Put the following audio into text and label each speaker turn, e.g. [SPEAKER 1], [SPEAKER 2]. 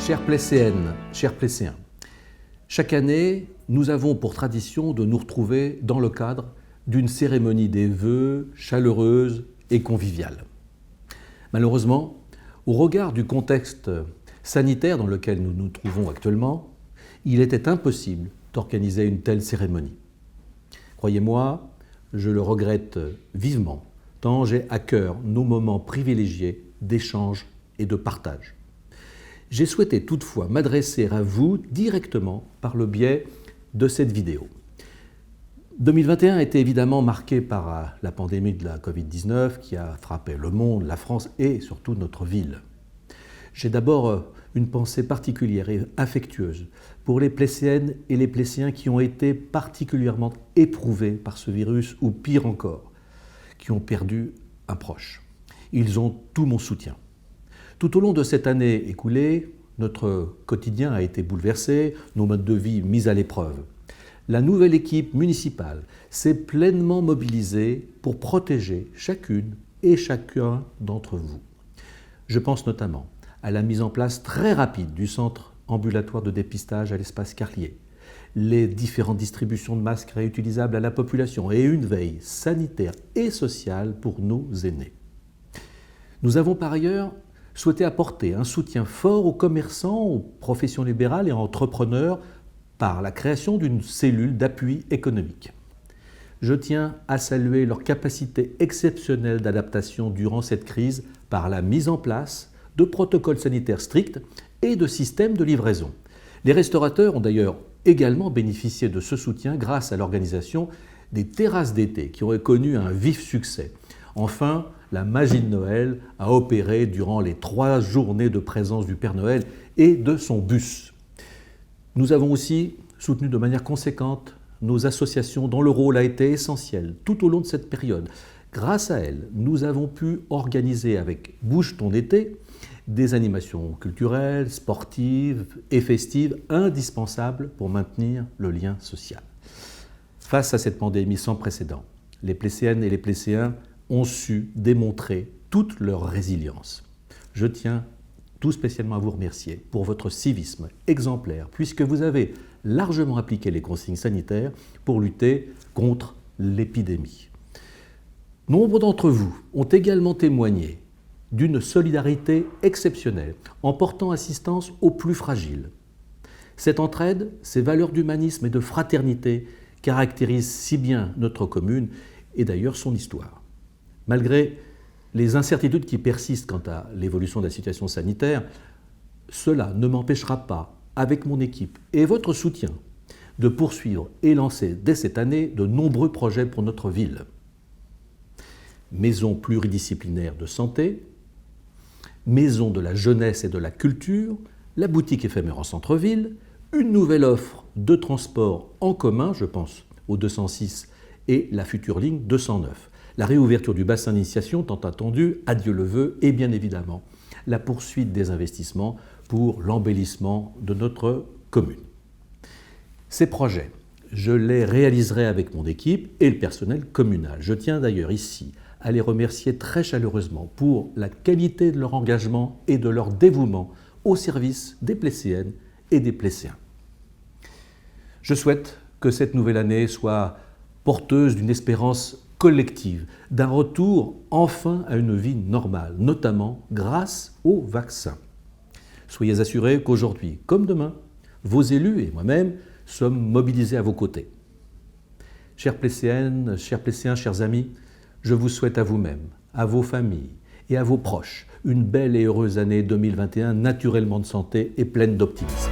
[SPEAKER 1] Chers Plécéennes, chers Plécéens, chaque année, nous avons pour tradition de nous retrouver dans le cadre d'une cérémonie des vœux chaleureuse et conviviale. Malheureusement, au regard du contexte sanitaire dans lequel nous nous trouvons actuellement, il était impossible d'organiser une telle cérémonie. Croyez-moi, je le regrette vivement, tant j'ai à cœur nos moments privilégiés d'échange et de partage. J'ai souhaité toutefois m'adresser à vous directement par le biais de cette vidéo. 2021 a été évidemment marqué par la pandémie de la Covid-19 qui a frappé le monde, la France et surtout notre ville. J'ai d'abord une pensée particulière et affectueuse pour les Plécéennes et les Plécéens qui ont été particulièrement éprouvés par ce virus ou pire encore, qui ont perdu un proche. Ils ont tout mon soutien. Tout au long de cette année écoulée, notre quotidien a été bouleversé, nos modes de vie mis à l'épreuve. La nouvelle équipe municipale s'est pleinement mobilisée pour protéger chacune et chacun d'entre vous. Je pense notamment à la mise en place très rapide du centre ambulatoire de dépistage à l'espace Carlier, les différentes distributions de masques réutilisables à la population et une veille sanitaire et sociale pour nos aînés. Nous avons par ailleurs souhaité apporter un soutien fort aux commerçants, aux professions libérales et entrepreneurs par la création d'une cellule d'appui économique. Je tiens à saluer leur capacité exceptionnelle d'adaptation durant cette crise par la mise en place de protocoles sanitaires stricts et de systèmes de livraison. Les restaurateurs ont d'ailleurs également bénéficié de ce soutien grâce à l'organisation des terrasses d'été qui ont connu un vif succès. Enfin, la magie de Noël a opéré durant les 3 journées de présence du Père Noël et de son bus. Nous avons aussi soutenu de manière conséquente nos associations dont le rôle a été essentiel tout au long de cette période. Grâce à elles, nous avons pu organiser avec Bouge ton été des animations culturelles, sportives et festives indispensables pour maintenir le lien social. Face à cette pandémie sans précédent, les Plécéennes et les Plécéens ont su démontrer toute leur résilience. Je tiens tout spécialement à vous remercier pour votre civisme exemplaire, puisque vous avez largement appliqué les consignes sanitaires pour lutter contre l'épidémie. Nombre d'entre vous ont également témoigné d'une solidarité exceptionnelle en portant assistance aux plus fragiles. Cette entraide, ces valeurs d'humanisme et de fraternité caractérisent si bien notre commune et d'ailleurs son histoire. Malgré les incertitudes qui persistent quant à l'évolution de la situation sanitaire, cela ne m'empêchera pas, avec mon équipe et votre soutien, de poursuivre et lancer dès cette année de nombreux projets pour notre ville. Maison pluridisciplinaire de santé, maison de la jeunesse et de la culture, la boutique éphémère en centre-ville, une nouvelle offre de transport en commun, je pense au 206 et la future ligne 209. La réouverture du bassin d'initiation tant attendu, adieu le vœu, et bien évidemment la poursuite des investissements pour l'embellissement de notre commune. Ces projets, je les réaliserai avec mon équipe et le personnel communal. Je tiens d'ailleurs ici à les remercier très chaleureusement pour la qualité de leur engagement et de leur dévouement au service des Plécéennes et des Plécéens. Je souhaite que cette nouvelle année soit porteuse d'une espérance collective, d'un retour enfin à une vie normale, notamment grâce au vaccin. Soyez assurés qu'aujourd'hui, comme demain, vos élus et moi-même sommes mobilisés à vos côtés. Chères Plécéennes, chers Plécéens, chers amis, je vous souhaite à vous-même, à vos familles et à vos proches une belle et heureuse année 2021, naturellement de santé et pleine d'optimisme.